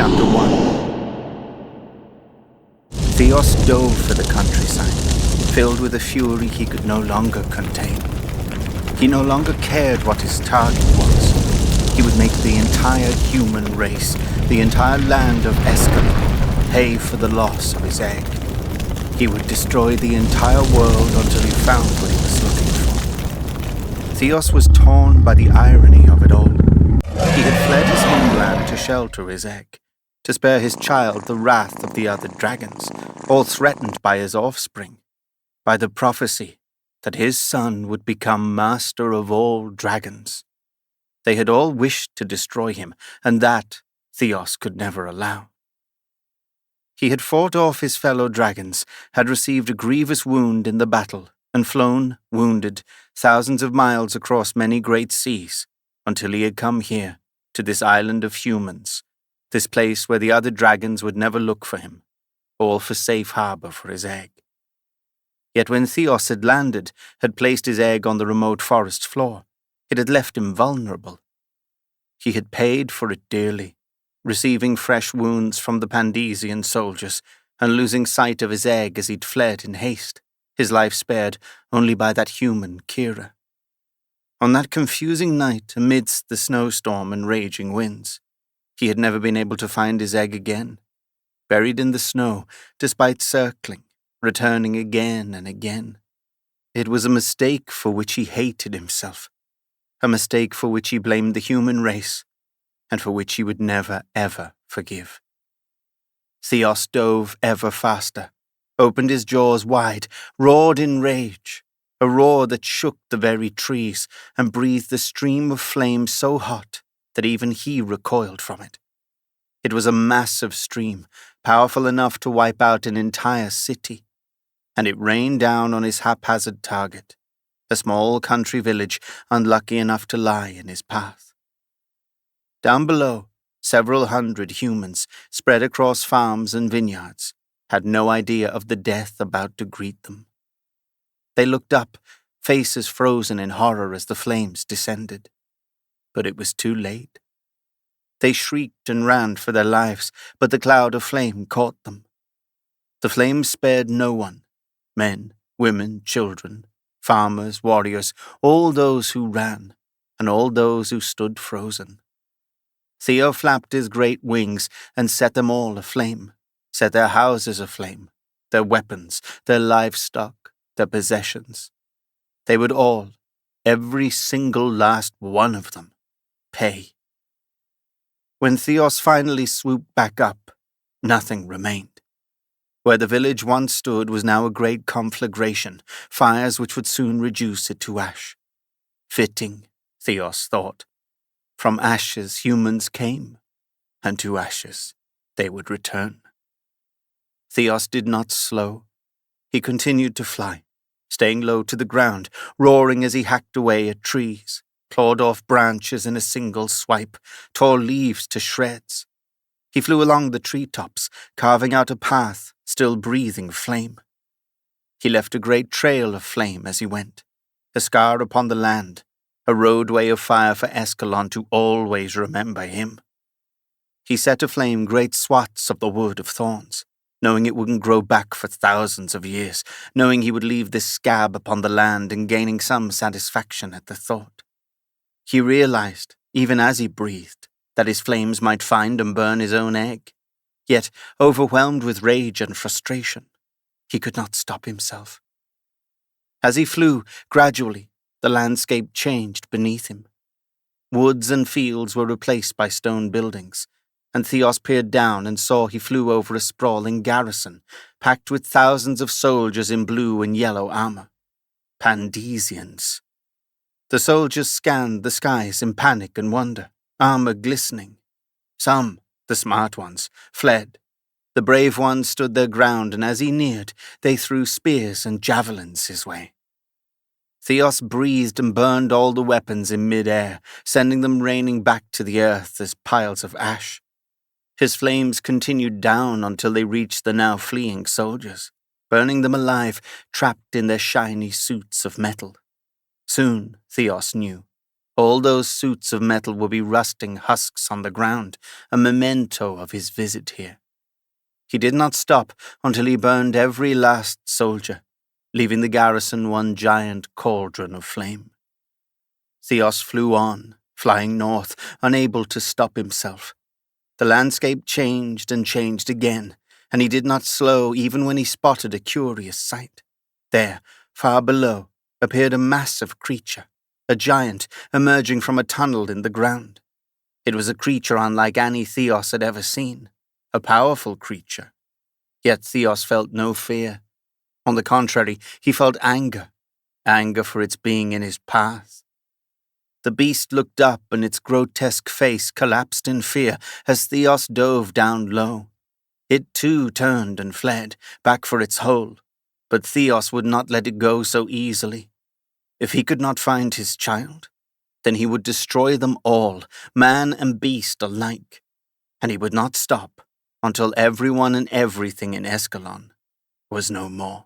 Chapter 1. Theos dove for the countryside, filled with a fury he could no longer contain. He no longer cared what his target was. He would make the entire human race, the entire land of Escalon, pay for the loss of his egg. He would destroy the entire world until he found what he was looking for. Theos was torn by the irony of it all. He had fled his homeland to shelter his egg, to spare his child the wrath of the other dragons, all threatened by his offspring, by the prophecy that his son would become master of all dragons. They had all wished to destroy him, and that Theos could never allow. He had fought off his fellow dragons, had received a grievous wound in the battle, and flown, wounded, thousands of miles across many great seas, until he had come here, to this island of humans, this place where the other dragons would never look for him, all for safe harbor for his egg. Yet when Theos had landed, had placed his egg on the remote forest floor, it had left him vulnerable. He had paid for it dearly, receiving fresh wounds from the Pandesian soldiers, and losing sight of his egg as he'd fled in haste, his life spared only by that human Kyra. On that confusing night, amidst the snowstorm and raging winds, he had never been able to find his egg again, buried in the snow, despite circling, returning again and again. It was a mistake for which he hated himself, a mistake for which he blamed the human race, and for which he would never, ever forgive. Theos dove ever faster, opened his jaws wide, roared in rage, a roar that shook the very trees and breathed a stream of flame so hot that even he recoiled from it. It was a massive stream, powerful enough to wipe out an entire city, and it rained down on his haphazard target, a small country village unlucky enough to lie in his path. Down below, several hundred humans, spread across farms and vineyards, had no idea of the death about to greet them. They looked up, faces frozen in horror as the flames descended. But it was too late. They shrieked and ran for their lives, but the cloud of flame caught them. The flames spared no one, men, women, children, farmers, warriors, all those who ran, and all those who stood frozen. Theo flapped his great wings and set them all aflame, set their houses aflame, their weapons, their livestock, their possessions. They would all, every single last one of them, pay. When Theos finally swooped back up, nothing remained. Where the village once stood was now a great conflagration, fires which would soon reduce it to ash. Fitting, Theos thought. From ashes humans came, and to ashes they would return. Theos did not slow. He continued to fly, staying low to the ground, roaring as he hacked away at trees, clawed off branches in a single swipe, tore leaves to shreds. He flew along the treetops, carving out a path, still breathing flame. He left a great trail of flame as he went, a scar upon the land, a roadway of fire for Escalon to always remember him. He set aflame great swaths of the wood of thorns, knowing it wouldn't grow back for thousands of years, knowing he would leave this scab upon the land and gaining some satisfaction at the thought. He realized, even as he breathed, that his flames might find and burn his own egg. Yet, overwhelmed with rage and frustration, he could not stop himself. As he flew, gradually, the landscape changed beneath him. Woods and fields were replaced by stone buildings, and Theos peered down and saw he flew over a sprawling garrison, packed with thousands of soldiers in blue and yellow armor. Pandesians. The soldiers scanned the skies in panic and wonder, armor glistening. Some, the smart ones, fled. The brave ones stood their ground, and as he neared, they threw spears and javelins his way. Theos breathed and burned all the weapons in mid-air, sending them raining back to the earth as piles of ash. His flames continued down until they reached the now fleeing soldiers, burning them alive, trapped in their shiny suits of metal. Soon, Theos knew, All those suits of metal would be rusting husks on the ground, a memento of his visit here. He did not stop until he burned every last soldier, leaving the garrison one giant cauldron of flame. Theos flew on, flying north, unable to stop himself. The landscape changed and changed again, and he did not slow even when he spotted a curious sight. There, far below, appeared a massive creature, a giant emerging from a tunnel in the ground. It was a creature unlike any Theos had ever seen, a powerful creature. Yet Theos felt no fear. On the contrary, he felt anger for its being in his path. The beast looked up and its grotesque face collapsed in fear as Theos dove down low. It too turned and fled, back for its hole, but Theos would not let it go so easily. If he could not find his child, then he would destroy them all, man and beast alike, and he would not stop until everyone and everything in Escalon was no more.